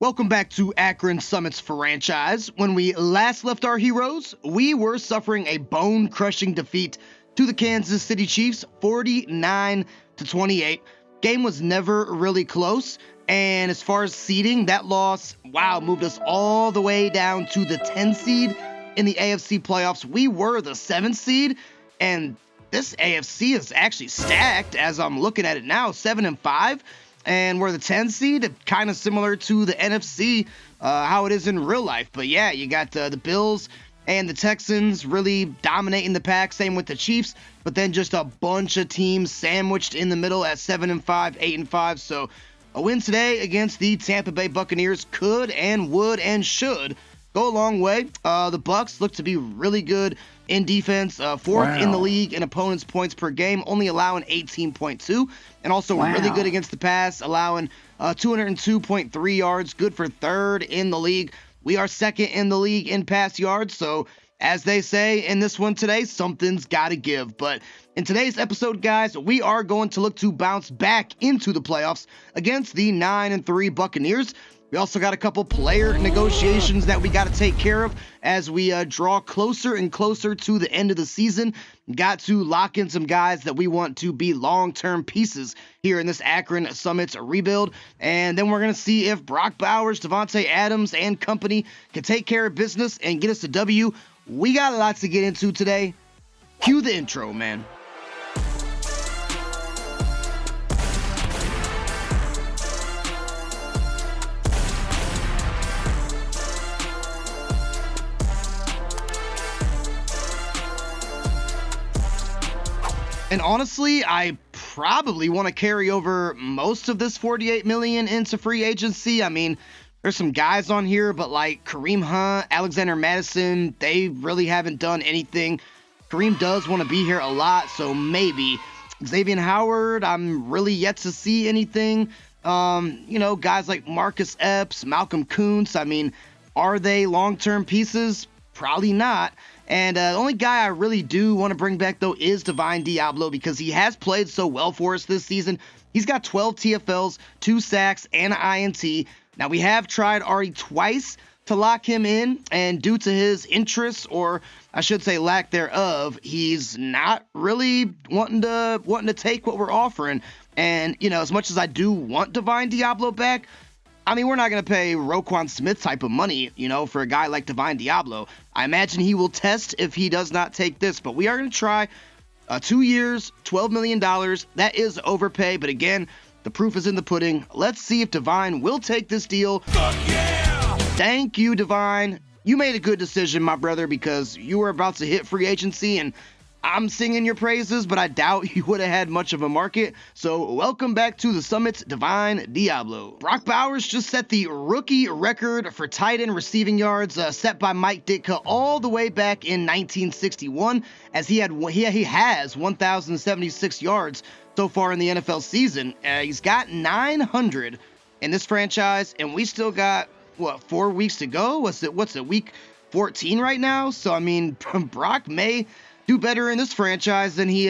Welcome back to Akron Summit's franchise. When we last left our heroes, we were suffering a bone-crushing defeat to the Kansas City Chiefs, 49-28. Game was never really close, and as far as seeding, that loss, moved us all the way down to the 10 seed in the AFC playoffs. We were the 7th seed, and this AFC is actually stacked as I'm looking at it now, 7-5. And we're the 10 seed, kind of similar to the NFC, how it is in real life. But yeah, you got the Bills and the Texans really dominating the pack. Same with the Chiefs, but then just a bunch of teams sandwiched in the middle at 7-5, 8-5. So a win today against the Tampa Bay Buccaneers could and would and should go a long way. The Bucs look to be really good in defense, fourth in the league in opponents' points per game, only allowing 18.2, and also really good against the pass, allowing 202.3 yards, good for third in the league. We are second in the league in pass yards, so as they say in this one today, something's got to give. But in today's episode, guys, we are going to look to bounce back into the playoffs against the 9-3 Buccaneers. We also got a couple player negotiations that we got to take care of as we draw closer and closer to the end of the season. Got to lock in some guys that we want to be long-term pieces here in this Akron Summit's rebuild. And then we're going to see if Brock Bowers, Davante Adams, and company can take care of business and get us a W. We got lots to get into today. Cue the intro, man. And honestly, I probably want to carry over most of this $48 million into free agency. I mean, there's some guys on here, but like Kareem Hunt, Alexander Madison, they really haven't done anything. Kareem does want to be here a lot, so maybe. Xavier Howard, I'm really yet to see anything. Guys like Marcus Epps, Malcolm Kuntz, I mean, are they long-term pieces? Probably not. And the only guy I really do want to bring back, though, is Divine Diablo because he has played so well for us this season. He's got 12 TFLs, 2 sacks, and an INT. Now, we have tried already twice to lock him in, and due to his interests, or I should say lack thereof, he's not really wanting to take what we're offering. And, as much as I do want Divine Diablo back, I mean, we're not going to pay Roquan Smith type of money, for a guy like Divine Diablo. I imagine he will test if he does not take this, but we are going to try 2 years, $12 million. That is overpay, but again, the proof is in the pudding. Let's see if Divine will take this deal. Fuck yeah! Thank you, Divine. You made a good decision, my brother, because you were about to hit free agency, and I'm singing your praises, but I doubt you would have had much of a market. So welcome back to the Summit's Divine Diablo. Brock Bowers just set the rookie record for tight end receiving yards set by Mike Ditka all the way back in 1961, as he has 1,076 yards so far in the NFL season. He's got 900 in this franchise, and we still got 4 weeks to go. What's it, week 14 right now? So I mean, Brock may do better in this franchise than he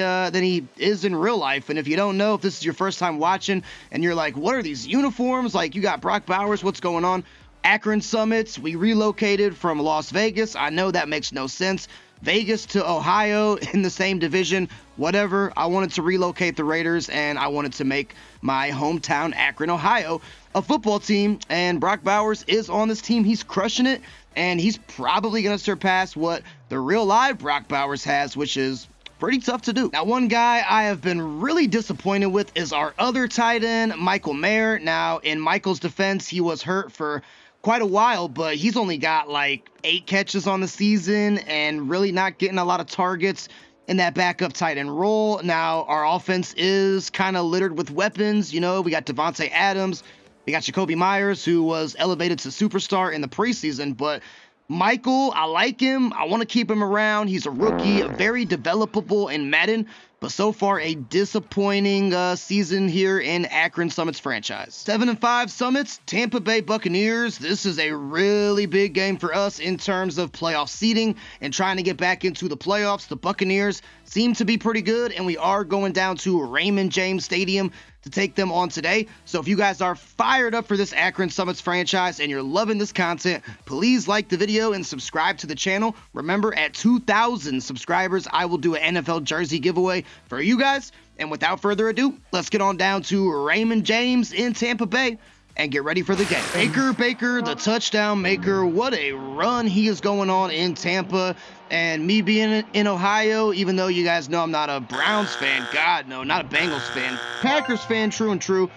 is in real life. And if you don't know, if this is your first time watching and you're like, what are these uniforms? Like, you got Brock Bowers, what's going on? Akron Summits, we relocated from Las Vegas. I know that makes no sense. Vegas to Ohio in the same division, whatever. I wanted to relocate the Raiders, and I wanted to make my hometown, Akron, Ohio, a football team. And Brock Bowers is on this team. He's crushing it, and he's probably going to surpass what the real live Brock Bowers has, which is pretty tough to do. Now, one guy I have been really disappointed with is our other tight end, Michael Mayer. Now, in Michael's defense, he was hurt for quite a while, but he's only got like 8 catches on the season and really not getting a lot of targets in that backup tight end role. Now, our offense is kind of littered with weapons. We got Davante Adams, we got Jacoby Myers, who was elevated to superstar in the preseason, but Michael, I like him. I want to keep him around. He's a rookie, very developable in Madden. but so far a disappointing season here in Akron Summits franchise. 7-5 Summits, Tampa Bay Buccaneers. This is a really big game for us in terms of playoff seeding and trying to get back into the playoffs. The Buccaneers seem to be pretty good, and we are going down to Raymond James Stadium to take them on today. So if you guys are fired up for this Akron Summits franchise and you're loving this content, please like the video and subscribe to the channel. Remember, at 2,000 subscribers, I will do an NFL jersey giveaway for you guys. And without further ado, let's get on down to Raymond James in Tampa Bay and get ready for the game. Baker, the touchdown maker. What a run he is going on in Tampa. And me being in Ohio, even though you guys know I'm not a Browns fan, God, no, not a Bengals fan, Packers fan, true and true.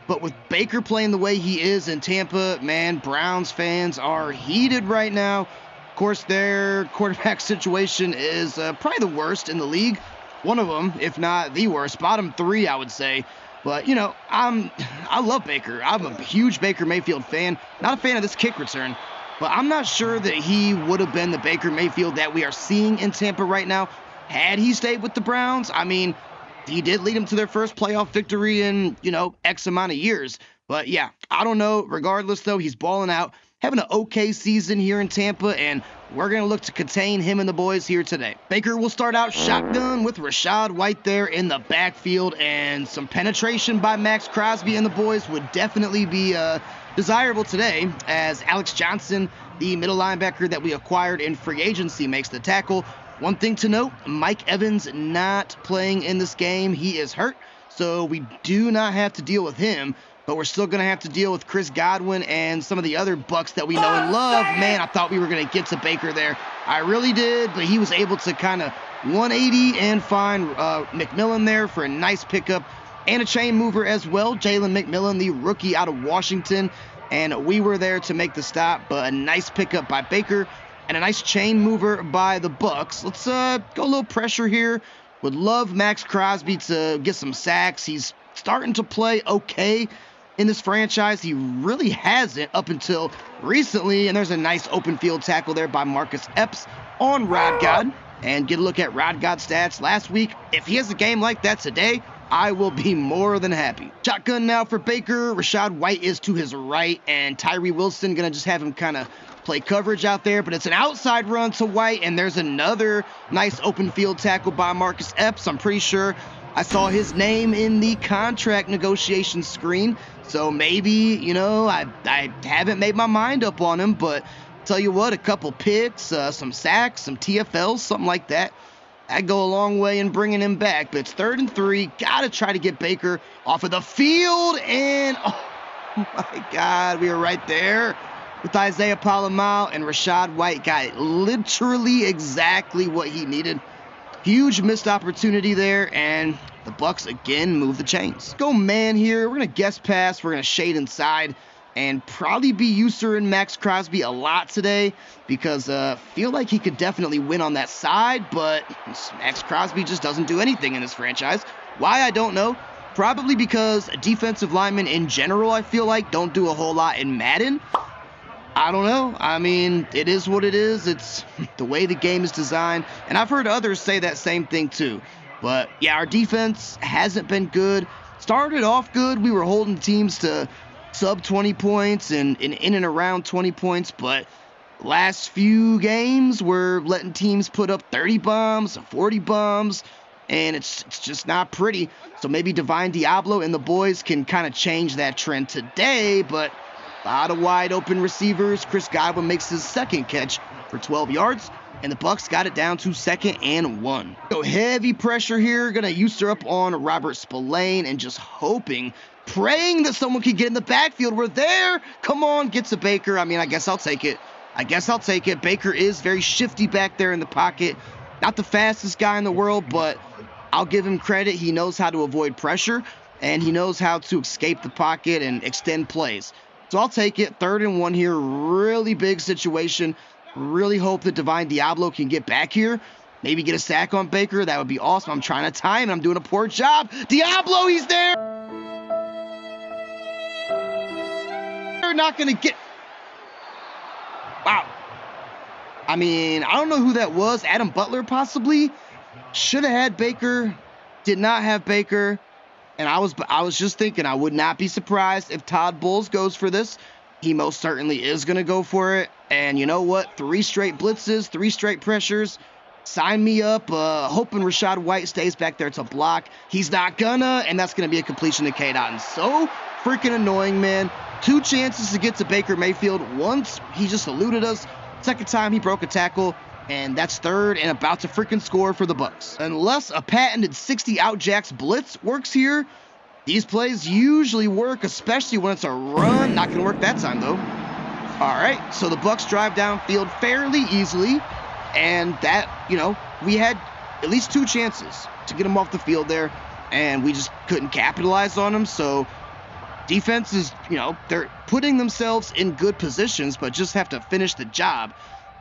But with Baker playing the way he is in Tampa, man, Browns fans are heated right now. Of course, their quarterback situation is probably the worst in the league. One of them, if not the worst. Bottom three, I would say. But, you know, I love Baker. I'm a huge Baker Mayfield fan. Not a fan of this kick return. But I'm not sure that he would have been the Baker Mayfield that we are seeing in Tampa right now had he stayed with the Browns. I mean, he did lead them to their first playoff victory in, you know, X amount of years. But, yeah, I don't know. Regardless, though, he's balling out, having an okay season here in Tampa, and we're going to look to contain him and the boys here today. Baker will start out shotgun with Rachaad White there in the backfield, and some penetration by Max Crosby and the boys would definitely be desirable today, as Alex Johnson, the middle linebacker that we acquired in free agency, makes the tackle. One thing to note, Mike Evans not playing in this game. He is hurt, so we do not have to deal with him. But we're still going to have to deal with Chris Godwin and some of the other Bucs that we know and love. Man, I thought we were going to get to Baker there. I really did, but he was able to kind of 180 and find McMillan there for a nice pickup and a chain mover as well. Jalen McMillan, the rookie out of Washington, and we were there to make the stop, but a nice pickup by Baker and a nice chain mover by the Bucs. Let's go a little pressure here. Would love Max Crosby to get some sacks. He's starting to play okay in this franchise. He really hasn't up until recently, and there's a nice open field tackle there by Marcus Epps on Rod God. And get a look at Rod God's stats last week. If he has a game like that today, I will be more than happy. Shotgun now for Baker. Rachaad White is to his right, and Tyree Wilson gonna just have him kind of play coverage out there, but it's an outside run to White, and there's another nice open field tackle by Marcus Epps. I'm pretty sure I saw his name in the contract negotiation screen, so maybe, you know, I haven't made my mind up on him, but tell you what, a couple picks, some sacks, some TFLs, something like that, that'd go a long way in bringing him back. But it's 3rd and 3, gotta try to get Baker off of the field, and oh my God, we were right there with Isaiah Palomar, and Rachaad White got literally exactly what he needed. Huge missed opportunity there, and the Bucs again move the chains. Go man here. We're going to guess pass. We're going to shade inside and probably be using Max Crosby a lot today because feel like he could definitely win on that side, but Max Crosby just doesn't do anything in this franchise. Why, I don't know. Probably because defensive linemen in general, I feel like, don't do a whole lot in Madden. I don't know. I mean, it is what it is. It's the way the game is designed. And I've heard others say that same thing too. But yeah, our defense hasn't been good. Started off good. We were holding teams to sub 20 points and in and around 20 points. But last few games, we're letting teams put up 30 bombs, 40 bombs. And it's just not pretty. So maybe Divine Diablo and the boys can kind of change that trend today. But a lot of wide open receivers. Chris Godwin makes his second catch for 12 yards, and the Bucs got it down to 2nd and 1. So heavy pressure here. Gonna use up on Robert Spillane and just hoping, praying that someone can get in the backfield. We're there. Come on, get to Baker. I mean, I guess I'll take it. Baker is very shifty back there in the pocket. Not the fastest guy in the world, but I'll give him credit. He knows how to avoid pressure, and he knows how to escape the pocket and extend plays. So I'll take it. 3rd and 1 here. Really big situation. Really hope that Divine Diablo can get back here. Maybe get a sack on Baker. That would be awesome. I'm trying to time, and I'm doing a poor job. Diablo, he's there. They're not going to get... Wow. I mean, I don't know who that was. Adam Butler, possibly. Should have had Baker. did not have Baker. And I was just thinking I would not be surprised if Todd Bowles goes for this. He most certainly is going to go for it. And you know what? 3 straight blitzes, 3 straight pressures. Sign me up. Hoping Rachaad White stays back there to block. He's not gonna, and that's going to be a completion to K-Dot. And so freaking annoying, man. 2 chances to get to Baker Mayfield. Once, he just eluded us. Second time, he broke a tackle. And that's third and about to freaking score for the Bucs. Unless a patented 60 out jacks blitz works here, these plays usually work, especially when it's a run. Not going to work that time, though. All right, so the Bucs drive downfield fairly easily. And that, we had at least 2 chances to get them off the field there. And we just couldn't capitalize on them. So defense is, they're putting themselves in good positions, but just have to finish the job.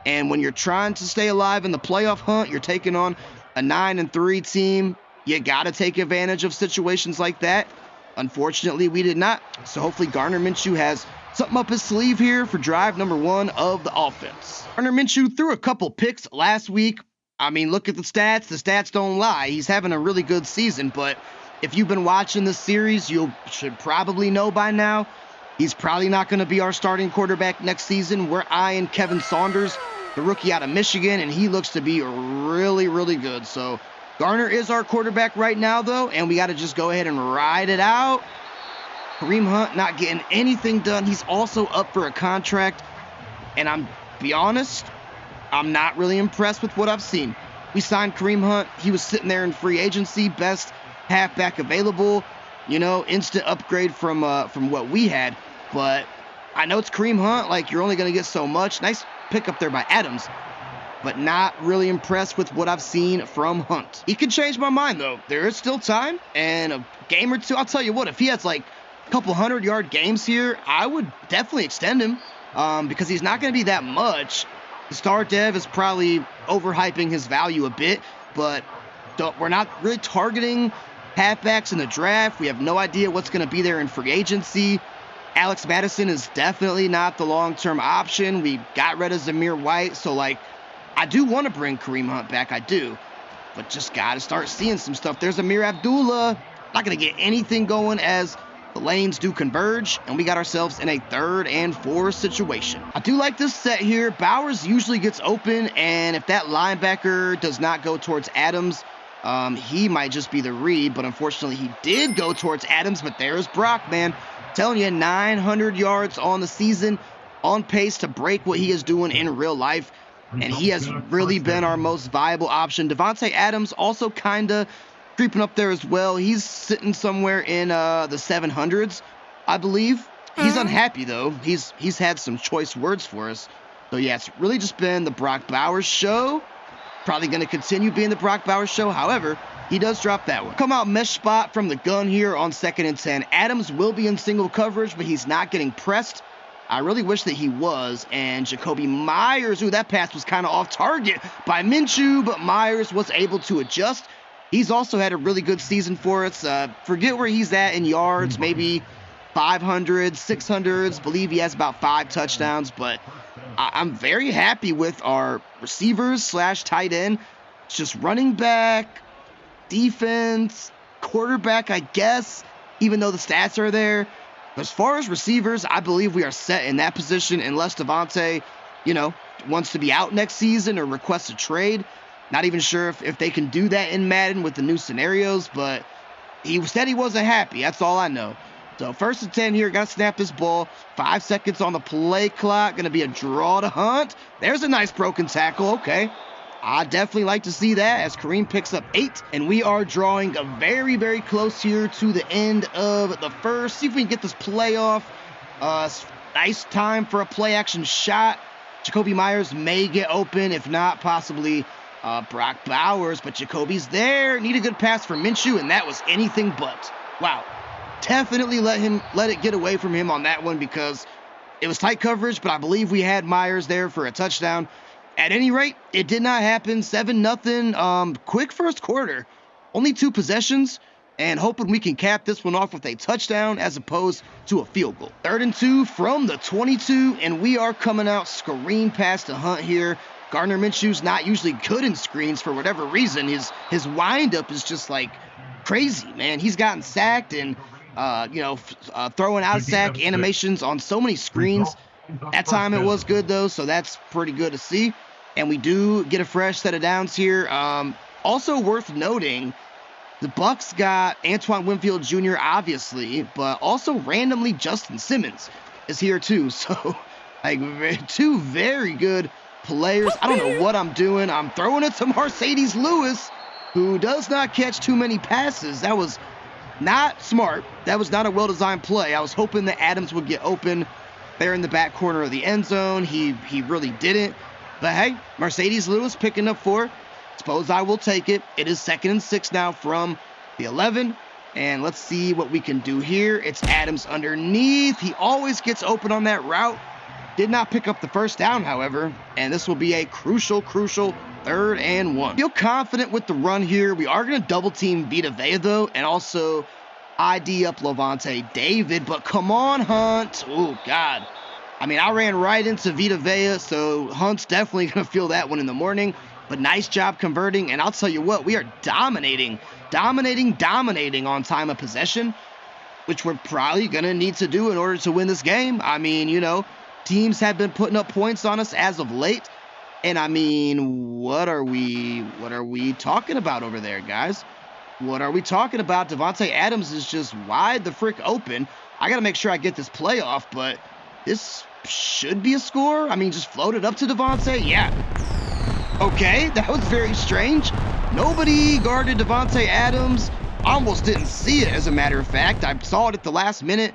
And when you're trying to stay alive in the playoff hunt, you're taking on a 9-3 team. You got to take advantage of situations like that. Unfortunately, we did not. So hopefully Gardner Minshew has something up his sleeve here for drive number 1 of the offense. Gardner Minshew threw a couple picks last week. I mean, look at the stats. The stats don't lie. He's having a really good season. But if you've been watching this series, you should probably know by now, he's probably not going to be our starting quarterback next season. We're eyeing Kevin Saunders, the rookie out of Michigan, and he looks to be really, really good. So Garner is our quarterback right now, though, and we got to just go ahead and ride it out. Kareem Hunt not getting anything done. He's also up for a contract, and be honest, I'm not really impressed with what I've seen. We signed Kareem Hunt. He was sitting there in free agency, best halfback available, instant upgrade from what we had. But I know it's Kareem Hunt. Like, you're only going to get so much. Nice pick up there by Adams, but not really impressed with what I've seen from Hunt. He could change my mind, though. There is still time, and a game or two. I'll tell you what, if he has like a couple 100-yard games here, I would definitely extend him because he's not going to be that much. The star dev is probably overhyping his value a bit, but we're not really targeting halfbacks in the draft. We have no idea what's going to be there in free agency. Alex Madison is definitely not the long-term option. We got rid of Zamir White, so I do want to bring Kareem Hunt back, I do, but just got to start seeing some stuff. There's Amir Abdullah. Not going to get anything going as the lanes do converge, and we got ourselves in a 3rd and 4 situation. I do like this set here. Bowers usually gets open, and if that linebacker does not go towards Adams, he might just be the read, but unfortunately he did go towards Adams, but there's Brock, man. Telling you, 900 yards on the season, on pace to break what he is doing in real life, and he has really been our most viable option. Devontae Adams also kind of creeping up there as well. He's sitting somewhere in the 700s, I believe. He's unhappy, though. He's had some choice words for us. So, yeah, it's really just been the Brock Bowers show. Probably going to continue being the Brock Bowers show. However, he does drop that one. Come out mesh spot from the gun here on 2nd and 10. Adams will be in single coverage, but he's not getting pressed. I really wish that he was. And Jacoby Myers, that pass was kind of off target by Minshew, but Myers was able to adjust. He's also had a really good season for us. Forget where he's at in yards, maybe 500, 600s. Believe he has about 5 touchdowns, but I'm very happy with our receivers / tight end. It's just running back, defense, quarterback, I guess, even though the stats are there. As far as receivers, I believe we are set in that position unless Devontae, wants to be out next season or requests a trade. Not even sure if they can do that in Madden with the new scenarios, but he said he wasn't happy. That's all I know. So 1st and 10 here. Got to snap this ball. 5 seconds on the play clock. Going to be a draw to Hunt. There's a nice broken tackle. Okay. I definitely like to see that as Kareem picks up 8. And we are drawing a very, very close here to the end of the first. See if we can get this play off. Nice time for a play action shot. Jacoby Myers may get open. If not, possibly Brock Bowers. But Jacoby's there. Need a good pass for Minshew. And that was anything but. Wow. Definitely let it get away from him on that one because it was tight coverage, but I believe we had Myers there for a touchdown. At any rate, it did not happen. 7-0. Quick first quarter. Only 2 possessions, and hoping we can cap this one off with a touchdown as opposed to a field goal. 3rd and 2 from the 22, and we are coming out screen pass to Hunt here. Gardner Minshew's not usually good in screens for whatever reason. His windup is just like crazy, man. He's gotten sacked and, throwing out of sack animations on so many screens. That time it was good, though, so that's pretty good to see. And we do get a fresh set of downs here. Also worth noting, the Bucs got Antoine Winfield Jr., obviously, but also randomly Justin Simmons is here, too. So, like, two very good players. I don't know what I'm doing. I'm throwing it to Mercedes Lewis, who does not catch too many passes. That was not smart. That was not a well-designed play. I was hoping that Adams would get open there in the back corner of the end zone. He really didn't. But hey, Mercedes Lewis picking up 4. Suppose I will take it. It is 2nd and 6 now from the 11. And let's see what we can do here. It's Adams underneath. He always gets open on that route. Did not pick up the first down, however. And this will be a crucial 3rd and 1. Feel confident with the run here. We are going to double team Vita Vea, though, and also ID up Levante David. But come on, Hunt. Oh, God. I mean, I ran right into Vita Vea, so Hunt's definitely going to feel that one in the morning. But nice job converting, and I'll tell you what, we are dominating on time of possession, which we're probably going to need to do in order to win this game. I mean, teams have been putting up points on us as of late, and I mean, what are we talking about over there, guys? What are we talking about? Davante Adams is just wide the frick open. I got to make sure I get this play off, but this should be a score. I mean, just float it up to Davante. Yeah. Okay, that was very strange. Nobody guarded Davante Adams. Almost didn't see it, as a matter of fact. I saw it at the last minute,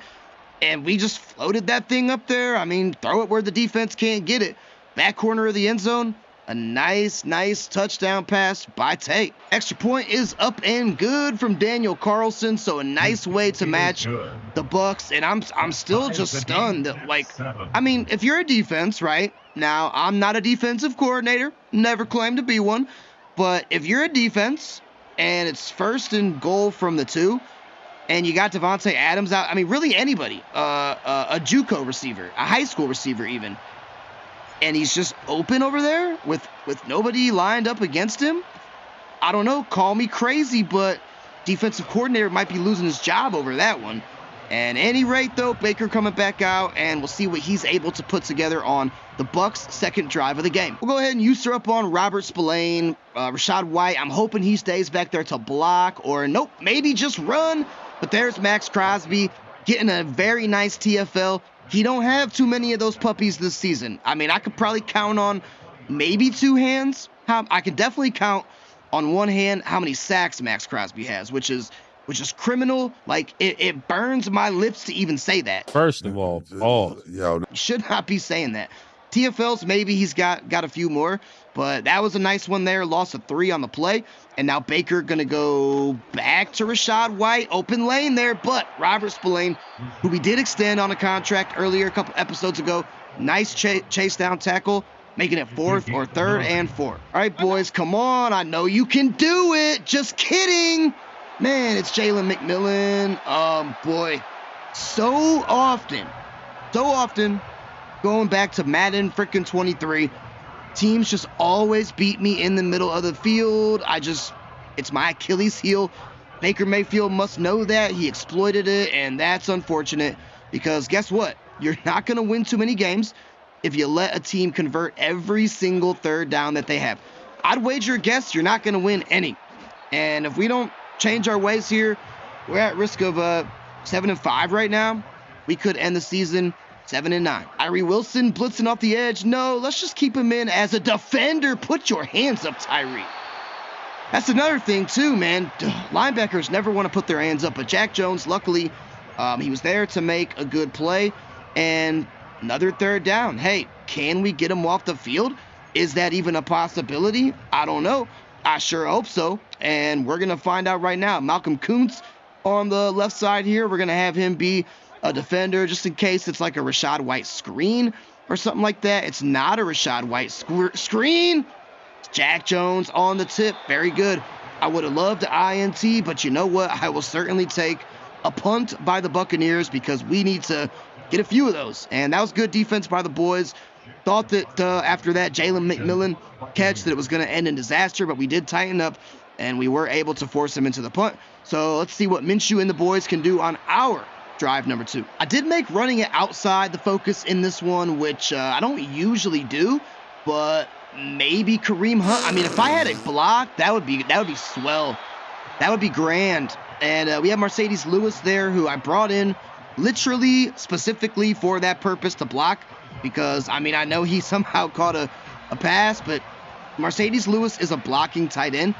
and we just floated that thing up there. I mean, throw it where the defense can't get it. Back corner of the end zone. A nice touchdown pass by Tate. Extra point is up and good from Daniel Carlson, so a nice way to match the Bucs. And I'm still just stunned that, like, I mean, if you're a defense, right? Now, I'm not a defensive coordinator, never claimed to be one, but if you're a defense and it's 1st and goal from the 2, and you got Davante Adams out, I mean, really anybody, a JUCO receiver, a high school receiver even, and he's just open over there with nobody lined up against him. I don't know, call me crazy, but defensive coordinator might be losing his job over that one. And at any rate, though, Baker coming back out, and we'll see what he's able to put together on the Bucs' 2nd drive of the game. We'll go ahead and user up on Robert Spillane, Rachaad White. I'm hoping he stays back there to block, or nope, maybe just run. But there's Max Crosby getting a very nice TFL. He don't have too many of those puppies this season. I mean, I could probably count on maybe 2 hands. I can definitely count on 1 hand how many sacks Max Crosby has, which is criminal. Like, it burns my lips to even say that. First of all, you should not be saying that. TFLs, maybe he's got a few more, but that was a nice one there. Loss of 3 on the play, and now Baker gonna go back to Rachaad White. Open lane there, but Robert Spillane, who we did extend on a contract earlier a couple episodes ago, nice chase down tackle, making it 4th or 3rd and 4. All right, boys, come on. I know you can do it. Just kidding. Man, it's Jalen McMillan. Boy, so often, going back to Madden freaking 23, teams just always beat me in the middle of the field. It's my Achilles heel. Baker Mayfield must know that. He exploited it, and that's unfortunate because guess what? You're not going to win too many games if you let a team convert every single 3rd down that they have. I'd wager a guess you're not going to win any. And if we don't change our ways here, we're at risk of 7-5 right now. We could end the season 7-9. Tyree Wilson blitzing off the edge. No, let's just keep him in as a defender. Put your hands up, Tyree. That's another thing too, man. Linebackers never want to put their hands up, but Jack Jones, luckily, he was there to make a good play. And another 3rd down. Hey, can we get him off the field? Is that even a possibility? I don't know. I sure hope so. And we're going to find out right now. Malcolm Kuntz on the left side here. We're going to have him be a defender just in case it's like a Rachaad White screen or something like that. It's not a Rachaad White screen. It's Jack Jones on the tip. Very good. I would have loved the INT, but you know what? I will certainly take a punt by the Buccaneers because we need to get a few of those. And that was good defense by the boys. Thought that after that Jalen McMillan catch that it was going to end in disaster, but we did tighten up and we were able to force him into the punt. So let's see what Minshew and the boys can do on our drive number 2. I did make running it outside the focus in this one, which I don't usually do, but maybe Kareem Hunt. I mean, if I had a block, that would be swell. That would be grand. And we have Mercedes Lewis there, who I brought in literally specifically for that purpose, to block, because I mean, I know he somehow caught a pass, but Mercedes Lewis is a blocking tight end.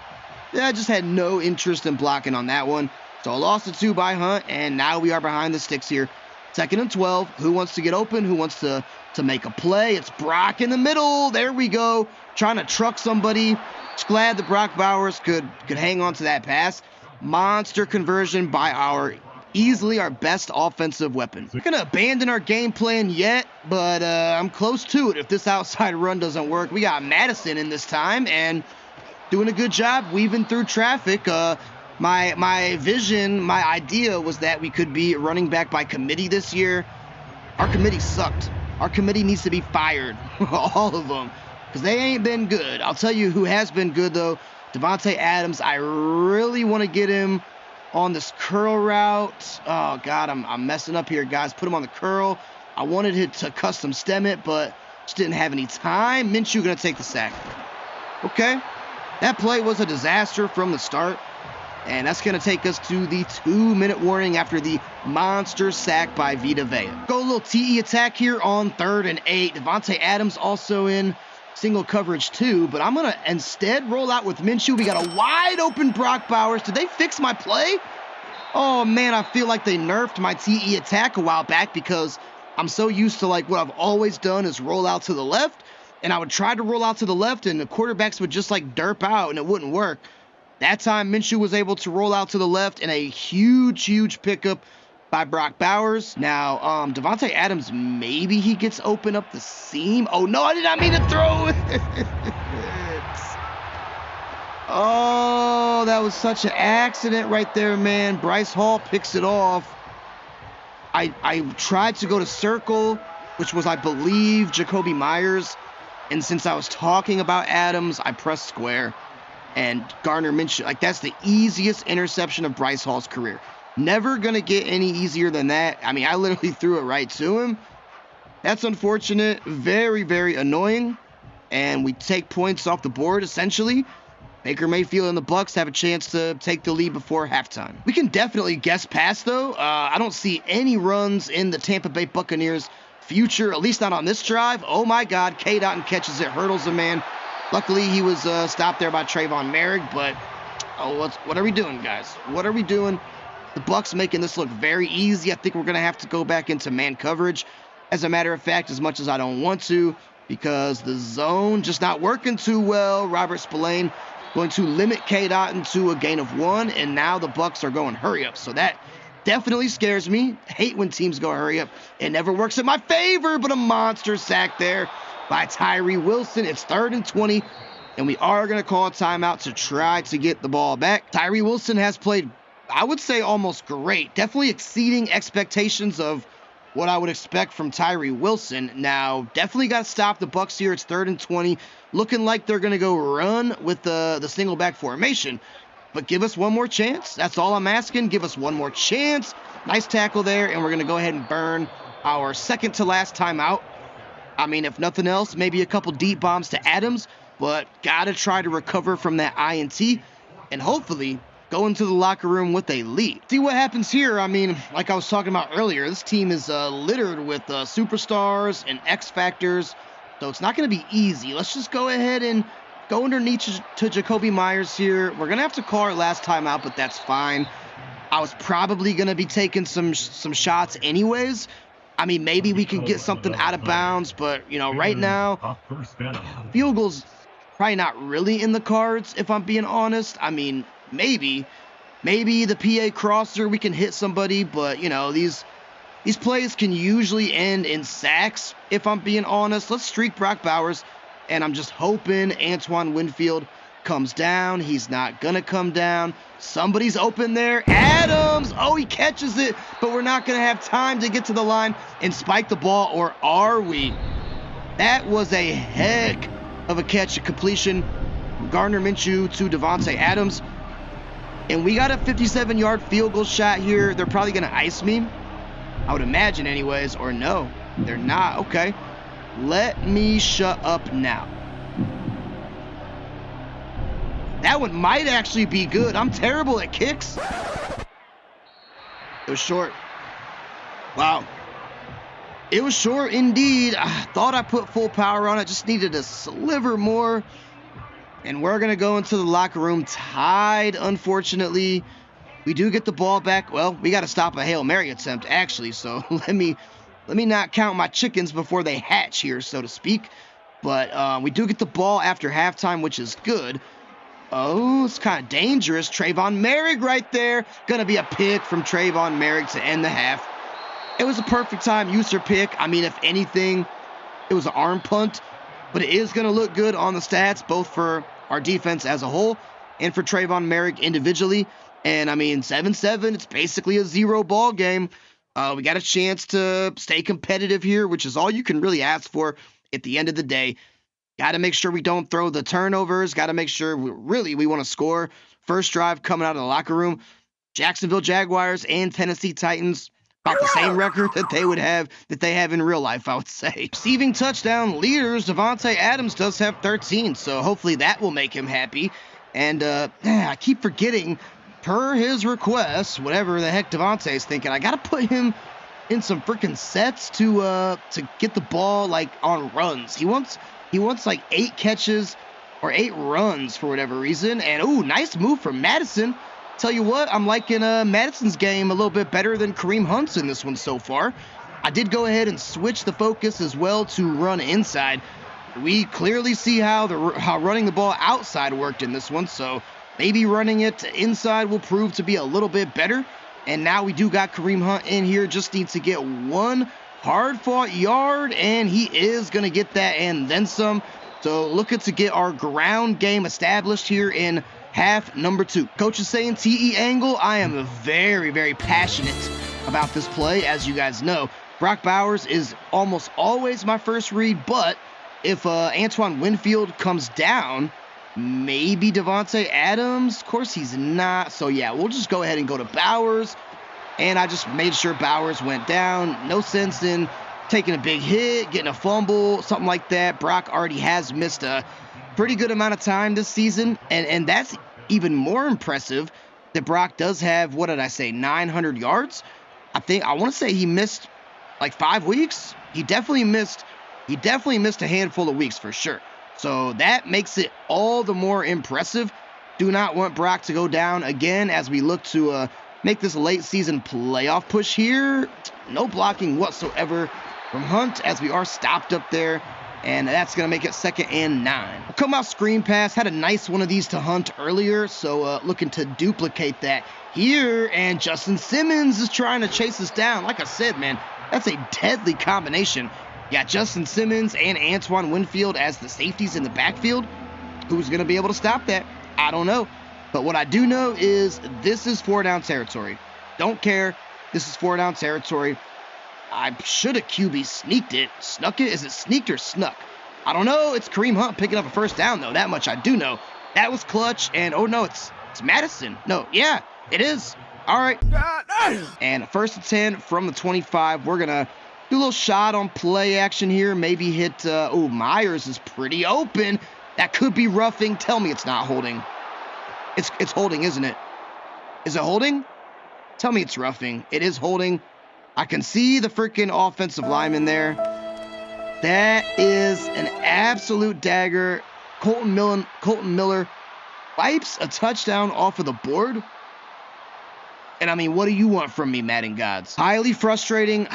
Yeah, I just had no interest in blocking on that one. So I lost the 2 by Hunt, and now we are behind the sticks here. 2nd and 12. Who wants to get open? Who wants to make a play? It's Brock in the middle. There we go. Trying to truck somebody. Just glad that Brock Bowers could hang on to that pass. Monster conversion by easily our best offensive weapon. We're going to abandon our game plan yet, but I'm close to it if this outside run doesn't work. We got Madison in this time, and doing a good job weaving through traffic. My vision, my idea was that we could be running back by committee this year. Our committee sucked. Our committee needs to be fired, all of them, because they ain't been good. I'll tell you who has been good, though. Davante Adams. I really want to get him on this curl route. Oh, God, I'm messing up here, guys. Put him on the curl. I wanted it to custom stem it, but just didn't have any time. Minshew going to take the sack. Okay. That play was a disaster from the start. And that's going to take us to the 2-minute warning after the monster sack by Vita Vea. Go a little TE attack here on 3rd and 8. Davante Adams also in single coverage too, but I'm going to instead roll out with Minshew. We got a wide open Brock Bowers. Did they fix my play? Oh, man, I feel like they nerfed my TE attack a while back because I'm so used to, like, what I've always done is roll out to the left, and I would try to roll out to the left, and the quarterbacks would just, like, derp out, and it wouldn't work. That time, Minshew was able to roll out to the left, and a huge pickup by Brock Bowers. Now, Davante Adams, maybe he gets open up the seam. Oh, no, I did not mean to throw it. Oh, that was such an accident right there, man. Bryce Hall picks it off. I tried to go to circle, which was, I believe, Jacoby Myers. And since I was talking about Adams, I pressed square. And Gardner Minshew, like, that's the easiest interception of Bryce Hall's career. Never going to get any easier than that. I mean, I literally threw it right to him. That's unfortunate. Very annoying. And we take points off the board, essentially. Baker Mayfield and the Bucs have a chance to take the lead before halftime. We can definitely guess pass, though. I don't see any runs in the Tampa Bay Buccaneers' future, at least not on this drive. Oh, my God. K-Dotton catches it, hurdles a man. Luckily, he was stopped there by Trayvon Merrick, but what are we doing, guys? What are we doing? The Bucs making this look very easy. I think we're going to have to go back into man coverage. As a matter of fact, as much as I don't want to, because the zone just not working too well. Robert Spillane going to limit K-Dotton to a gain of 1, and now the Bucs are going hurry up. So that definitely scares me. Hate when teams go hurry up. It never works in my favor, but a monster sack there by Tyree Wilson. It's 3rd and 20, and we are going to call a timeout to try to get the ball back. Tyree Wilson has played, I would say, almost great. Definitely exceeding expectations of what I would expect from Tyree Wilson. Now, definitely got to stop the Bucs here. It's 3rd and 20. Looking like they're going to go run with the single back formation. But give us one more chance. That's all I'm asking. Give us one more chance. Nice tackle there, and we're going to go ahead and burn our second to last timeout. I mean, if nothing else, maybe a couple deep bombs to Adams, but got to try to recover from that INT and hopefully go into the locker room with a lead. See what happens here. I mean, like I was talking about earlier, this team is littered with superstars and X factors, so it's not going to be easy. Let's just go ahead and go underneath to Jacoby Myers here. We're going to have to call our last timeout, but that's fine. I was probably going to be taking some shots anyways. I mean, maybe we can get something out of bounds, but, you know, right now, field goals probably not really in the cards, if I'm being honest. I mean, maybe the PA crosser, we can hit somebody, but, you know, these plays can usually end in sacks, if I'm being honest. Let's streak Brock Bowers, and I'm just hoping Antoine Winfield comes down. He's not going to come down. Somebody's open there. Adams! Oh, he catches it, but we're not going to have time to get to the line and spike the ball, or are we? That was a heck of a catch, a completion. Gardner Minshew to Davante Adams. And we got a 57-yard field goal shot here. They're probably going to ice me, I would imagine anyways, or no, they're not. Okay, let me shut up now. That one might actually be good. I'm terrible at kicks. It was short. Wow. It was short indeed. I thought I put full power on it. Just needed a sliver more. And we're going to go into the locker room tied, unfortunately. We do get the ball back. Well, we got to stop a Hail Mary attempt, actually. So let me not count my chickens before they hatch here, so to speak. But we do get the ball after halftime, which is good. Oh, it's kind of dangerous. Trayvon Merrick right there. Going to be a pick from Trayvon Merrick to end the half. It was a perfect time user pick. I mean, if anything, it was an arm punt. But it is going to look good on the stats, both for our defense as a whole and for Trayvon Merrick individually. And, I mean, 7-7, it's basically a zero ball game. We got a chance to stay competitive here, which is all you can really ask for at the end of the day. Got to make sure we don't throw the turnovers. Got to make sure we want to score. First drive coming out of the locker room. Jacksonville Jaguars and Tennessee Titans, about the same record that they have in real life, I would say. Receiving touchdown leaders, Davante Adams does have 13, so hopefully that will make him happy. And I keep forgetting, per his request, whatever the heck Davante's thinking, I got to put him in some freaking sets to get the ball like on runs. He wants like 8 catches or 8 runs for whatever reason. And, ooh, nice move from Madison. Tell you what, I'm liking Madison's game a little bit better than Kareem Hunt's in this one so far. I did go ahead and switch the focus as well to run inside. We clearly see how running the ball outside worked in this one, so maybe running it inside will prove to be a little bit better. And now we do got Kareem Hunt in here. Just needs to get one hard-fought yard, and he is going to get that and then some. So looking to get our ground game established here in half number 2. Coach is saying TE angle. I am very, very passionate about this play, as you guys know. Brock Bowers is almost always my first read, but if Antoine Winfield comes down, maybe Davante Adams. Of course, he's not. So, yeah, we'll just go ahead and go to Bowers. And I just made sure Bowers went down. No sense in taking a big hit, getting a fumble, something like that. Brock already has missed a pretty good amount of time this season. And that's even more impressive that Brock does have, 900 yards? I want to say he missed like 5 weeks. He definitely missed a handful of weeks for sure. So that makes it all the more impressive. Do not want Brock to go down again as we look to make this late season playoff push here. No blocking whatsoever from Hunt as we are stopped up there. And that's going to make it 2nd and 9. Come out screen pass. Had a nice one of these to Hunt earlier. So looking to duplicate that here. And Justin Simmons is trying to chase us down. Like I said, man, that's a deadly combination. Yeah, Justin Simmons and Antoine Winfield as the safeties in the backfield. Who's going to be able to stop that? I don't know. But what I do know is this is 4-down territory. Don't care. This is 4-down territory. I should have QB sneaked it. Snuck it? Is it sneaked or snuck? I don't know. It's Kareem Hunt picking up a first down, though. That much I do know. That was clutch. And, oh, no, it's Madison. No, yeah, it is. All right. And 1st and 10 from the 25. We're going to do a little shot on play action here. Maybe hit, Myers is pretty open. That could be roughing. Tell me it's not holding. It's holding, isn't it? Is it holding? Tell me it's roughing. It is holding. I can see the freaking offensive lineman there. That is an absolute dagger. Colton Miller wipes a touchdown off of the board. And I mean, what do you want from me, Madden gods? Highly frustrating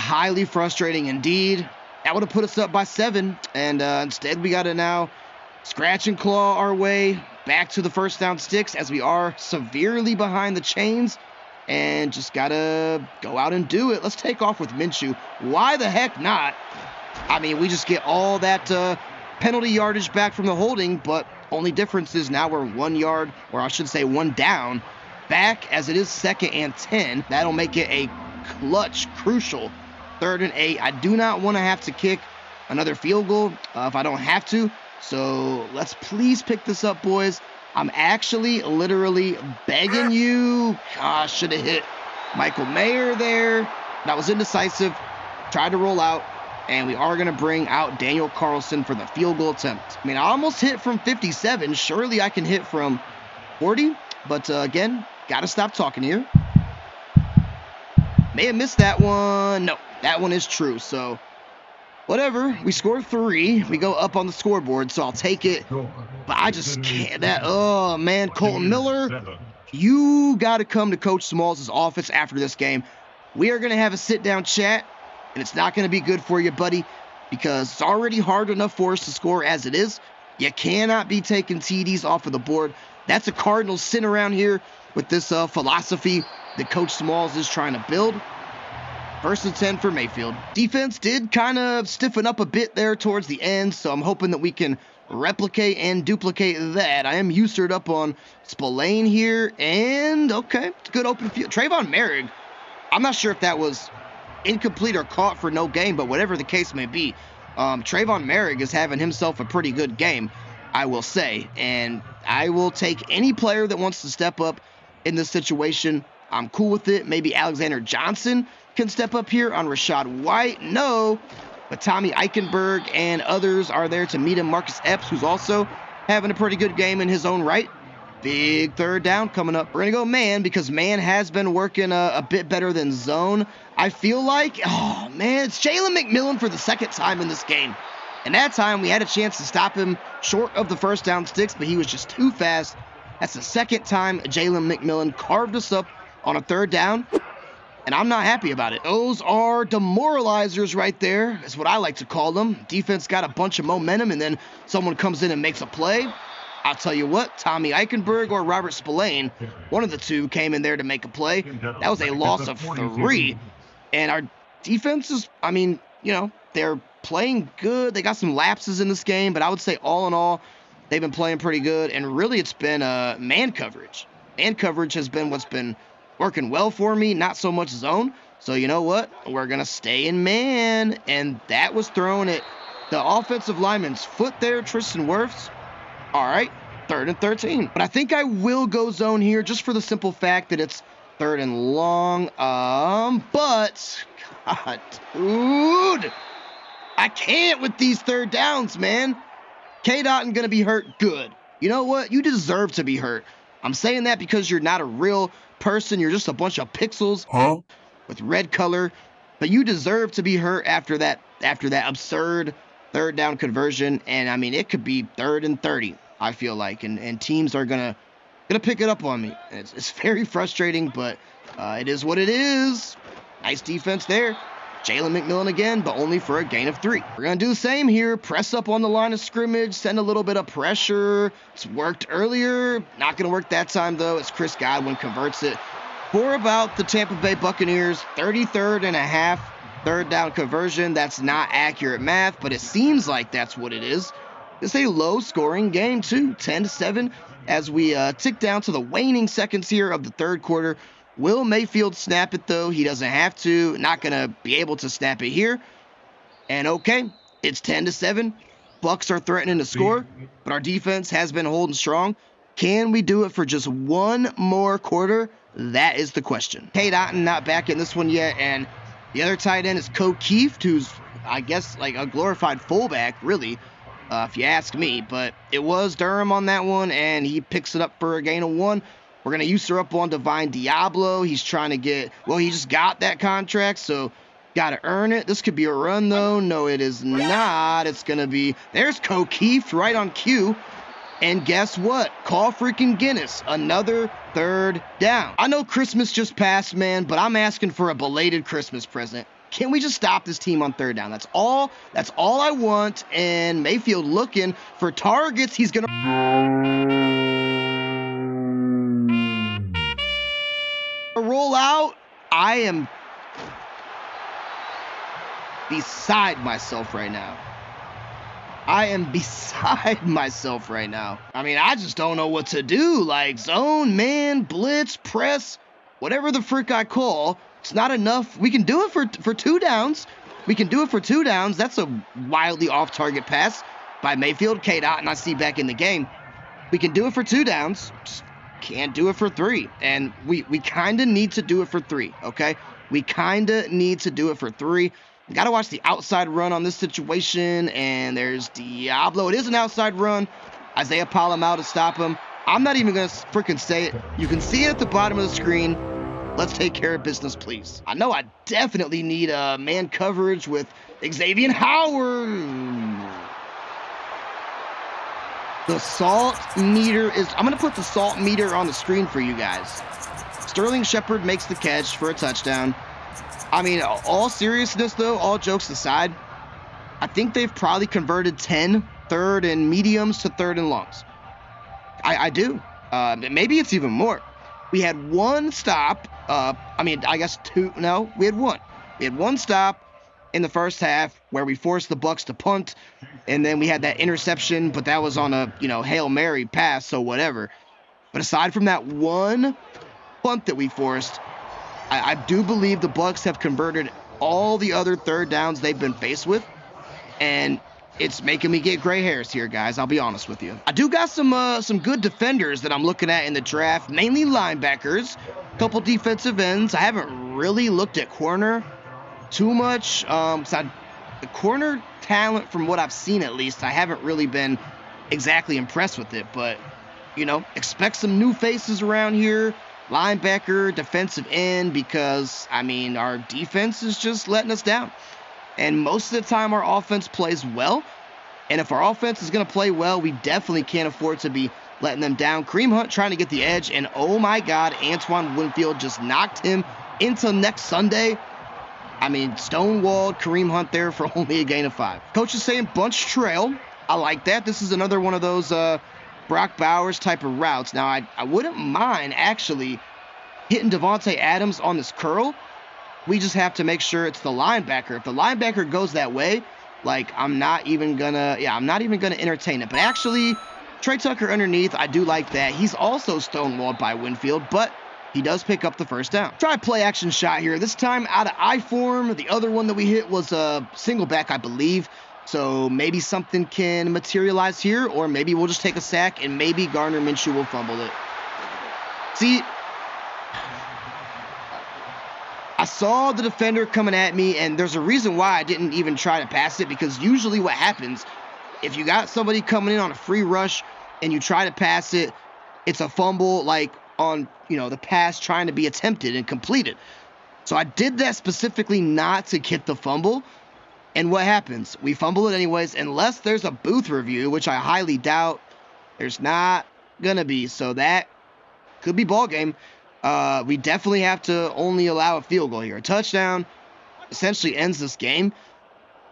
indeed. That would have put us up by 7. And instead, we got to now scratch and claw our way back to the first down sticks as we are severely behind the chains. And just got to go out and do it. Let's take off with Minshew. Why the heck not? I mean, we just get all that penalty yardage back from the holding, but only difference is now we're 1 yard, or I should say 1 down, back as it is 2nd and 10. That'll make it a clutch, crucial 3rd and 8. I do not want to have to kick another field goal if I don't have to. So let's please pick this up, boys. I'm actually literally begging you. Gosh, should have hit Michael Mayer there. That was indecisive. Tried to roll out. And we are going to bring out Daniel Carlson for the field goal attempt. I mean, I almost hit from 57. Surely I can hit from 40. But again, got to stop talking here. May have missed that one. No, that one is true. So whatever. We scored 3. We go up on the scoreboard, so I'll take it. But I just can't. Oh, man. Colton Miller, you got to come to Coach Smallz' office after this game. We are going to have a sit-down chat. And it's not going to be good for you, buddy, because it's already hard enough for us to score as it is. You cannot be taking TDs off of the board. That's a cardinal sin around here with this philosophy that Coach Smallz is trying to build. 1st and 10 for Mayfield. Defense did kind of stiffen up a bit there towards the end, so I'm hoping that we can replicate and duplicate that. I am usured up on Spillane here, and okay, it's a good open field. Trayvon Merrick, I'm not sure if that was incomplete or caught for no gain, but whatever the case may be, Trayvon Merrick is having himself a pretty good game, I will say, and I will take any player that wants to step up in this situation. I'm cool with it. Maybe Alexander Johnson can step up here on Rashad White. No, but Tommy Eichenberg and others are there to meet him. Marcus Epps, who's also having a pretty good game in his own right. Big 3rd down coming up. We're going to go man because man has been working a bit better than zone. I feel like, oh, man, it's Jalen McMillan for the 2nd time in this game. And that time we had a chance to stop him short of the 1st down sticks, but he was just too fast. That's the 2nd time Jalen McMillan carved us up on a 3rd down, and I'm not happy about it. Those are demoralizers right there, is what I like to call them. Defense got a bunch of momentum, and then someone comes in and makes a play. I'll tell you what, Tommy Eichenberg or Robert Spillane, one of the two came in there to make a play. That was a loss of 3. And our defense is, I mean, you know, they're playing good. They got some lapses in this game, but I would say all in all, they've been playing pretty good. And really, it's been man coverage. Man coverage has been what's been working well for me, not so much zone. So you know what? We're going to stay in man. And that was thrown at the offensive lineman's foot there, Tristan Wirfs. All right, 3rd and 13. But I think I will go zone here just for the simple fact that it's 3rd and long. But, God, dude, I can't with these 3rd downs, man. K-Dotton going to be hurt. Good. You know what? You deserve to be hurt. I'm saying that because you're not a real person. You're just a bunch of pixels with red color. But you deserve to be hurt after that absurd 3rd down conversion. And, I mean, it could be 3rd and 30. I feel like, and teams are gonna pick it up on me. It's very frustrating, but it is what it is. Nice defense there. Jalen McMillan again, but only for a gain of 3. We're gonna do the same here. Press up on the line of scrimmage, send a little bit of pressure. It's worked earlier. Not gonna work that time though, as Chris Godwin converts it for about the Tampa Bay Buccaneers 33rd and a half 3rd down conversion. That's not accurate math, but it seems like that's what it is. It's a low-scoring game, too, 10-7, as we tick down to the waning seconds here of the 3rd quarter. Will Mayfield snap it, though? He doesn't have to. Not going to be able to snap it here. And, okay, it's 10-7. Bucs are threatening to score, but our defense has been holding strong. Can we do it for just one more quarter? That is the question. K-Dotton not back in this one yet, and the other tight end is Ko Kieft, who's, I guess, like a glorified fullback, really. If you ask me, but it was Durham on that one, and he picks it up for a gain of 1. We're going to use her up on Divine Diablo. He's trying to get, well, he just got that contract, so got to earn it. This could be a run, though. No, it is not. It's going to be, there's Ko Kieft right on cue, and guess what? Call freaking Guinness. Another 3rd down. I know Christmas just passed, man, but I'm asking for a belated Christmas present. Can we just stop this team on 3rd down? That's all I want. And Mayfield looking for targets. He's going to roll out. I am beside myself right now. I mean, I just don't know what to do. Like zone, man, blitz, press, whatever the frick I call. It's not enough. We can do it for 2 downs. That's a wildly off-target pass. by Mayfield, K-Dot, and I see back in the game. We can do it for 2 downs, just can't do it for 3. And we kind of need to do it for 3, okay? We kind of need to do it for 3. We got to watch the outside run on this situation, and there's Diablo. It is an outside run. Isaiah Palamau to stop him. I'm not even going to freaking say it. You can see it at the bottom of the screen. Let's take care of business, please. I know I definitely need man coverage with Xavier Howard. The salt meter is... I'm going to put the salt meter on the screen for you guys. Sterling Shepard makes the catch for a touchdown. I mean, all seriousness, though, all jokes aside, I think they've probably converted 10 third and mediums to third and longs. I do. Maybe it's even more. We had 1 stop. I guess 2. No, we had 1. We had 1 stop in the first half where we forced the Bucs to punt, and then we had that interception, but that was on a, Hail Mary pass, so whatever. But aside from that 1 punt that we forced, I do believe the Bucs have converted all the other third downs they've been faced with, and it's making me get gray hairs here, guys. I'll be honest with you. I do got some good defenders that I'm looking at in the draft, mainly linebackers, a couple defensive ends. I haven't really looked at corner too much. The corner talent, from what I've seen at least, I haven't really been exactly impressed with it. But, expect some new faces around here. Linebacker, defensive end, because, our defense is just letting us down. And most of the time, our offense plays well. And if our offense is going to play well, we definitely can't afford to be letting them down. Kareem Hunt trying to get the edge. And, oh, my God, Antoine Winfield just knocked him into next Sunday. Stonewalled Kareem Hunt there for only a gain of 5. Coach is saying bunch trail. I like that. This is another one of those Brock Bowers type of routes. Now, I wouldn't mind actually hitting Devontae Adams on this curl. We just have to make sure it's the linebacker. If the linebacker goes that way, I'm not even gonna entertain it. But actually, Trey Tucker underneath, I do like that. He's also stonewalled by Winfield, but he does pick up the first down. Try a play action shot here. This time out of I form. The other one that we hit was a single back, I believe. So maybe something can materialize here, or maybe we'll just take a sack and maybe Gardner Minshew will fumble it. See, I saw the defender coming at me, and there's a reason why I didn't even try to pass it, because usually what happens, if you got somebody coming in on a free rush and you try to pass it, it's a fumble on, the pass trying to be attempted and completed. So I did that specifically not to get the fumble. And what happens? We fumble it anyways, unless there's a booth review, which I highly doubt. There's not going to be. So that could be ball game. We definitely have to only allow a field goal here. A touchdown essentially ends this game.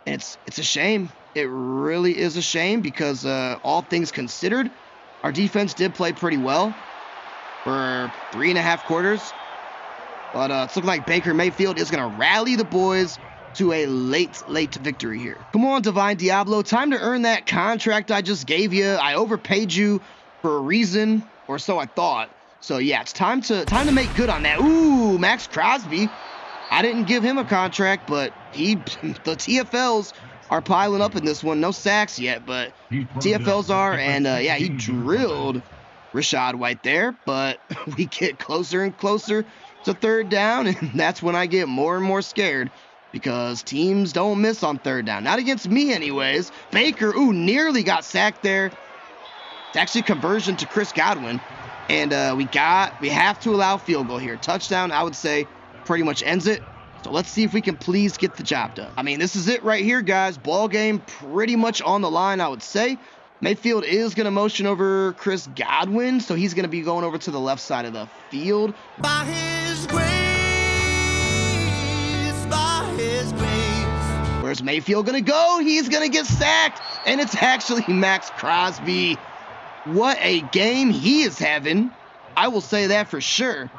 And it's a shame. It really is a shame, because all things considered, our defense did play pretty well for 3.5 quarters. But it's looking like Baker Mayfield is going to rally the boys to a late victory here. Come on, Divine Diablo. Time to earn that contract I just gave you. I overpaid you for a reason, or so I thought. So, yeah, it's time to make good on that. Ooh, Max Crosby. I didn't give him a contract, but the TFLs are piling up in this one. No sacks yet, but TFLs are. And, yeah, he drilled Rachaad White there. But we get closer and closer to third down, and that's when I get more and more scared, because teams don't miss on third down. Not against me anyways. Baker, nearly got sacked there. It's actually conversion to Chris Godwin. And we have to allow field goal here. Touchdown, I would say, pretty much ends it. So let's see if we can please get the job done. This is it right here, guys. Ball game pretty much on the line, I would say. Mayfield is going to motion over Chris Godwin, so he's going to be going over to the left side of the field. By his grace, by his grace. Where's Mayfield going to go? He's going to get sacked, and it's actually Max Crosby. What a game he is having. I will say that for sure.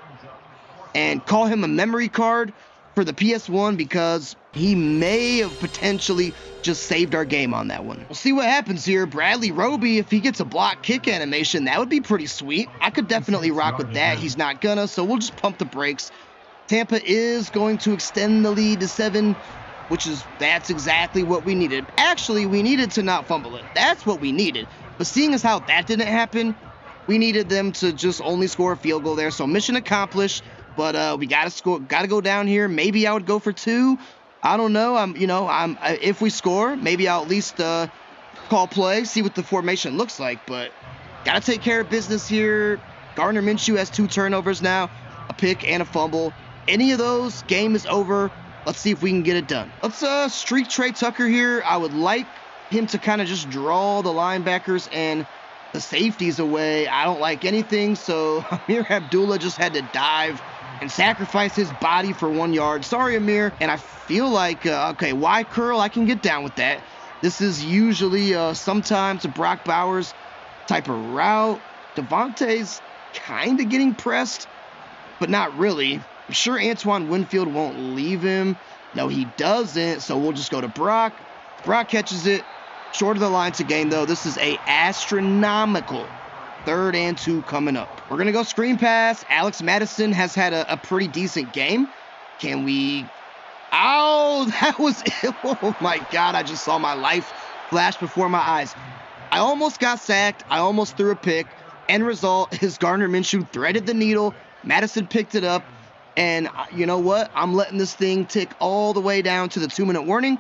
And call him a memory card for the PS1, because he may have potentially just saved our game on that one. We'll see what happens here. Bradley Roby, if he gets a block kick animation, that would be pretty sweet. I could definitely rock with that. He's not gonna, so we'll just pump the brakes. Tampa is going to extend the lead to 7. that's exactly what we needed. Actually, we needed to not fumble it. That's what we needed. But seeing as how that didn't happen, we needed them to just only score a field goal there. So mission accomplished. But we gotta go down here. Maybe I would go for 2. I don't know. If we score, maybe I'll at least call play, see what the formation looks like. But gotta take care of business here. Gardner Minshew has 2 turnovers now, a pick and a fumble. Any of those, game is over. Let's see if we can get it done. Let's streak Trey Tucker here. I would like him to kind of just draw the linebackers and the safeties away. I don't like anything, so Amir Abdullah just had to dive and sacrifice his body for 1 yard. Sorry, Amir. And I feel like, okay, wide curl, I can get down with that. This is usually sometimes a Brock Bowers type of route. Devontae's kind of getting pressed, but not really. I'm sure Antoine Winfield won't leave him. No, he doesn't, so we'll just go to Brock. Brock catches it. Short of the line to gain, though. This is a astronomical 3rd and 2 coming up. We're going to go screen pass. Alex Madison has had a pretty decent game. Can we... Oh, that was... Oh, my God. I just saw my life flash before my eyes. I almost got sacked. I almost threw a pick. End result is Gardner Minshew threaded the needle. Madison picked it up. And you know what? I'm letting this thing tick all the way down to the 2-minute warning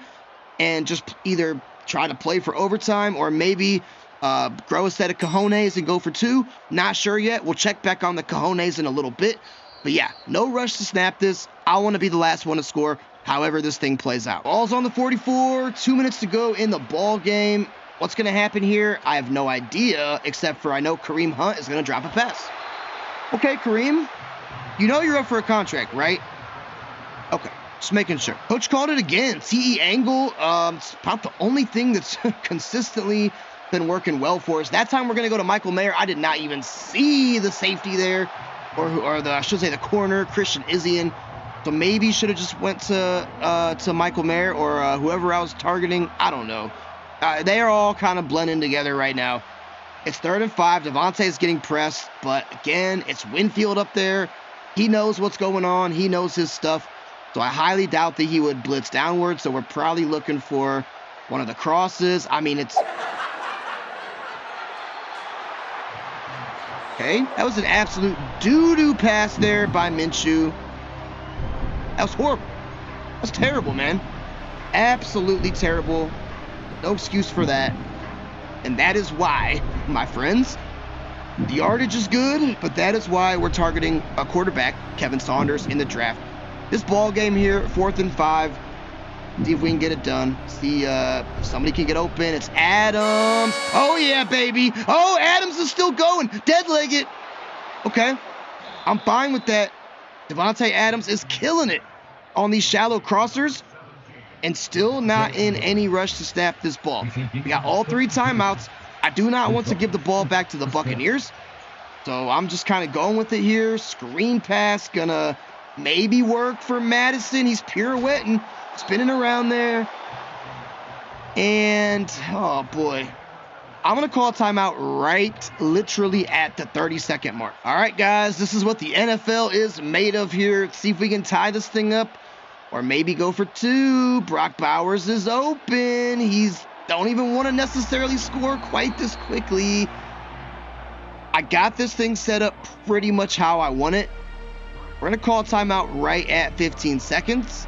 and just either try to play for overtime or maybe grow a set of cojones and go for 2. Not sure yet. We'll check back on the cojones in a little bit. But yeah, no rush to snap this. I want to be the last one to score, however this thing plays out. Ball's on the 44. 2 minutes to go in the ball game. What's going to happen here? I have no idea, except for I know Kareem Hunt is going to drop a pass. Okay, Kareem. You know you're up for a contract, right? Okay, just making sure. Coach called it again. TE angle. It's about the only thing that's consistently been working well for us. That time we're going to go to Michael Mayer. I did not even see the safety there, or I should say the corner, Christian Izzian. So maybe should have just went to Michael Mayer or whoever I was targeting. I don't know. They are all kind of blending together right now. It's 3rd and 5. Devontae is getting pressed, but again, it's Winfield up there. He knows what's going on. He knows his stuff. So I highly doubt that he would blitz downward. So we're probably looking for one of the crosses. I mean, it's... Okay, that was an absolute doo-doo pass there by Minshew. That was horrible. That was terrible, man. Absolutely terrible. No excuse for that. And that is why, my friends, the yardage is good, but that is why we're targeting a quarterback, Kevin Saunders, in the draft. This ball game here, 4th and 5. See if we can get it done. See if somebody can get open. It's Adams. Oh, yeah, baby. Oh, Adams is still going. Dead-legged. Okay. I'm fine with that. Devontae Adams is killing it on these shallow crossers and still not in any rush to snap this ball. We got all 3 timeouts. I do not want to give the ball back to the Buccaneers. So I'm just kind of going with it here. Screen pass gonna maybe work for Madison. He's pirouetting, spinning around there. And, oh boy. I'm going to call a timeout right literally at the 30-second mark. All right, guys, this is what the NFL is made of here. Let's see if we can tie this thing up or maybe go for 2. Brock Bowers is open. He's don't even want to necessarily score quite this quickly. I got this thing set up pretty much how I want it. We're going to call a timeout right at 15 seconds.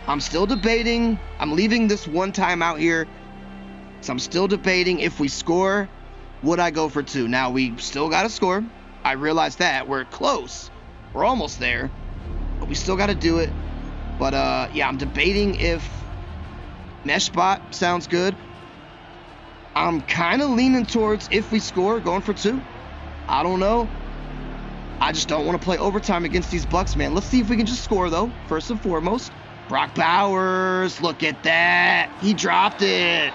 I'm still debating. I'm leaving this one timeout here. So I'm still debating if we score, would I go for 2? Now, we still got to score. I realize that. We're close. We're almost there. But we still got to do it. But, yeah, I'm debating if mesh spot sounds good. I'm kind of leaning towards if we score, going for 2. I don't know. I just don't want to play overtime against these Bucs, man. Let's see if we can just score, though, first and foremost. Brock Bowers, look at that. He dropped it.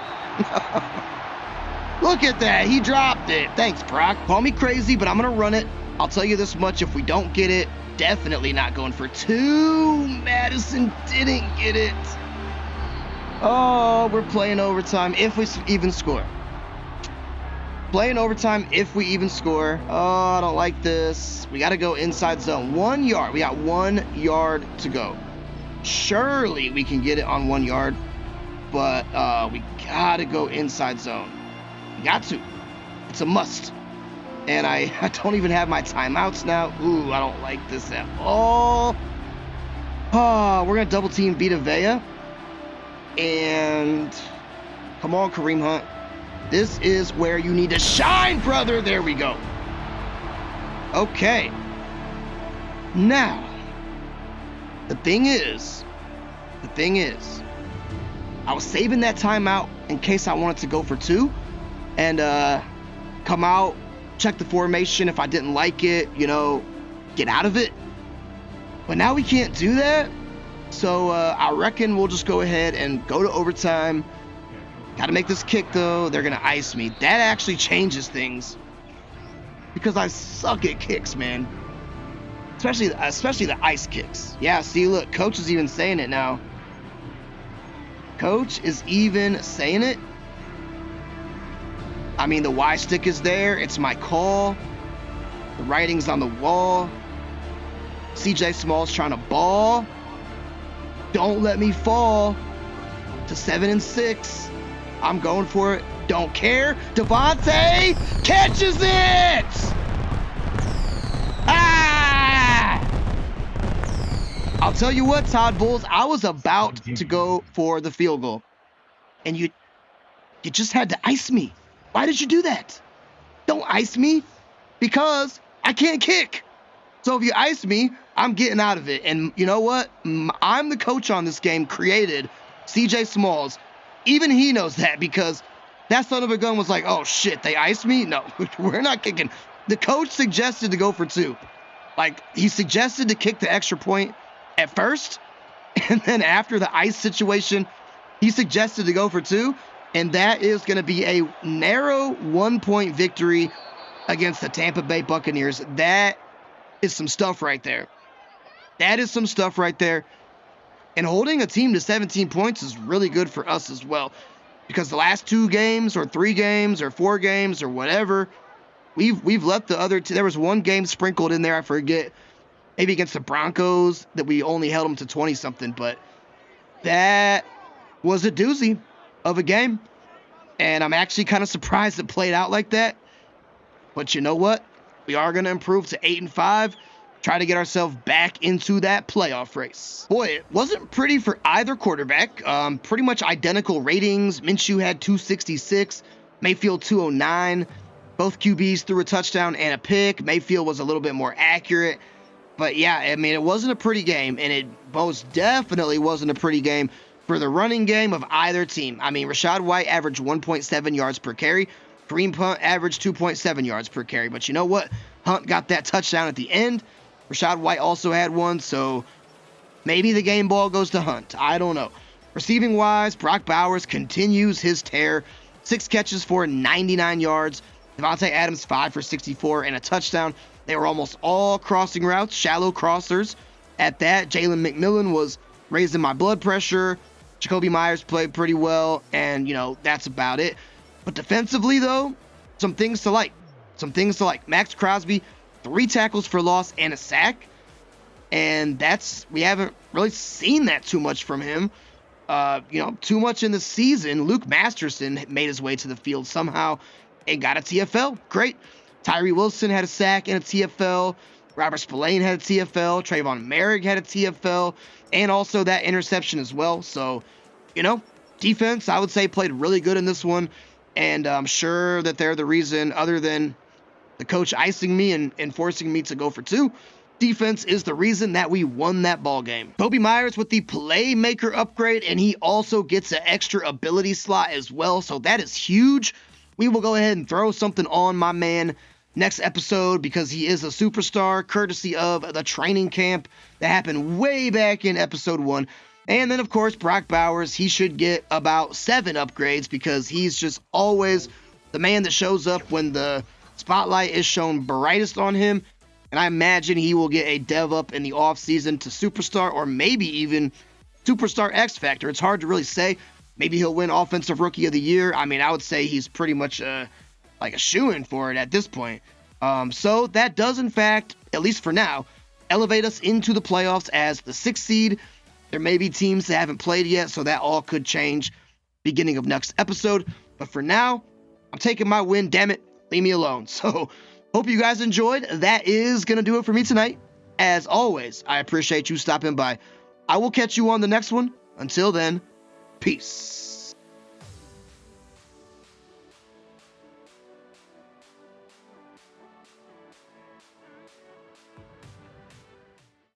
Look at that. He dropped it. Thanks, Brock. Call me crazy, but I'm going to run it. I'll tell you this much. If we don't get it, definitely not going for 2. Madison didn't get it. Oh, we're playing overtime if we even score. Playing overtime if we even score. Oh, I don't like this. We got to go inside zone. 1 yard. We got 1 yard to go. Surely we can get it on 1 yard, but we gotta go inside zone. We got to. It's a must. And I don't even have my timeouts now. Ooh, I don't like this at all. Oh, we're gonna double team Vita Vea. And come on, Kareem Hunt. This is where you need to shine, brother. There we go. Okay. Now, the thing is, I was saving that timeout in case I wanted to go for 2 and come out, check the formation. If I didn't like it, get out of it. But now we can't do that. So I reckon we'll just go ahead and go to overtime. Got to make this kick, though. They're going to ice me. That actually changes things because I suck at kicks, man. Especially the ice kicks. Yeah, see, look, coach is even saying it now. Coach is even saying it. I mean, the Y stick is there. It's my call. The writing's on the wall. CJ Smallz trying to ball. Don't let me fall to 7 and 6. I'm going for it. Don't care. Devontae catches it. I'll tell you what, Todd Bowles, I was about to go for the field goal, and you just had to ice me. Why did you do that? Don't ice me, because I can't kick. So if you ice me, I'm getting out of it. And you know what? I'm the coach on this game, created CJ Smallz. Even he knows that, because that son of a gun was like, oh shit, they iced me? No, we're not kicking. The coach suggested to go for 2. Like, he suggested to kick the extra point at first, and then after the ice situation, he suggested to go for 2, and that is going to be a narrow 1-point victory against the Tampa Bay Buccaneers. That is some stuff right there. That is some stuff right there. And holding a team to 17 points is really good for us as well, because the last 2 games or 3 games or 4 games or whatever, we've let the other there was 1 game sprinkled in there, I forget, maybe against the Broncos, that we only held them to 20-something, but that was a doozy of a game. And I'm actually kind of surprised it played out like that. But you know what? We are going to improve to 8-5, try to get ourselves back into that playoff race. Boy, it wasn't pretty for either quarterback. Pretty much identical ratings. Minshew had 266, Mayfield 209. Both QBs threw a touchdown and a pick. Mayfield was a little bit more accurate. But yeah, I mean, it wasn't a pretty game, and it most definitely wasn't a pretty game for the running game of either team. I mean, Rachaad White averaged 1.7 yards per carry. Kareem Hunt averaged 2.7 yards per carry. But you know what? Hunt got that touchdown at the end. Rachaad White also had one, so maybe the game ball goes to Hunt. I don't know. Receiving-wise, Brock Bowers continues his tear. 6 catches for 99 yards. Devontae Adams, 5 for 64 and a touchdown. They were almost all crossing routes, shallow crossers. At that, Jalen McMillan was raising my blood pressure. Jacoby Myers played pretty well, and, that's about it. But defensively, though, some things to like. Max Crosby, 3 tackles for loss and a sack. And we haven't really seen that too much from him. Too much in the season. Luke Masterson made his way to the field somehow and got a TFL. Great. Tyree Wilson had a sack and a TFL. Robert Spillane had a TFL. Trayvon Merrick had a TFL. And also that interception as well. So, defense, I would say, played really good in this one. And I'm sure that they're the reason, other than the coach icing me and forcing me to go for 2. Defense is the reason that we won that ball game. Boby Myers with the playmaker upgrade, and he also gets an extra ability slot as well. So that is huge. We will go ahead and throw something on my man next episode, because he is a superstar, courtesy of the training camp that happened way back in episode 1. And then, of course, Brock Bowers, he should get about 7 upgrades, because he's just always the man that shows up when the spotlight is shown brightest on him. And I imagine he will get a dev up in the offseason to superstar, or maybe even superstar X Factor. It's hard to really say. Maybe he'll win Offensive Rookie of the Year. I mean, I would say he's pretty much like a shoo-in for it at this point. So that does, in fact, at least for now, elevate us into the playoffs as the 6th seed. There may be teams that haven't played yet, so that all could change beginning of next episode. But for now, I'm taking my win, damn it. Leave me alone. So, hope you guys enjoyed. That is going to do it for me tonight. As always, I appreciate you stopping by. I will catch you on the next one. Until then, peace.